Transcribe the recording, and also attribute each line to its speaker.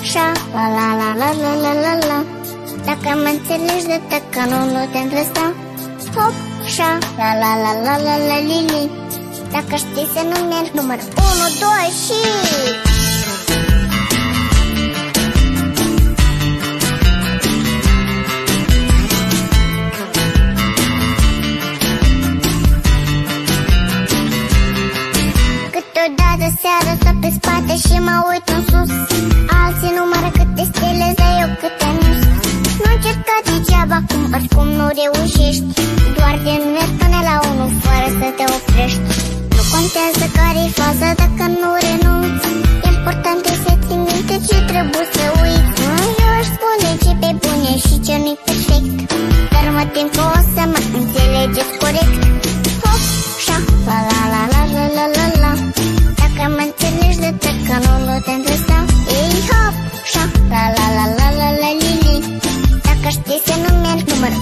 Speaker 1: șa, la la la la la la la la. Dacă mă înțelegi de tăcă, nu te întrăsta. Hop, șa, la la la la la la li. Dacă știi să nu mergi, număr 1, 2 și... Câteodată seara stau pe spate și mă uit în sus. Alții numără câte stele, dar eu câte minus. Nu încerca degeaba, oricum nu reușești. Doar din mers până la 1 fără să te oprești. Nu contează care-i faza dacă nu renunți. Important e să ții minte ce trebuie să uiți. Eu aș spune ce pe bune și ce nu-i perfect, dar mă tem că o să mă înțelegeți corect. Hop, șa, la la la la la la la la. Dacă mă înțelegi de tăcă, nu te întrăsta. Ei, hop, șa, la la la la la la li. Dacă știi să nu mergi, număr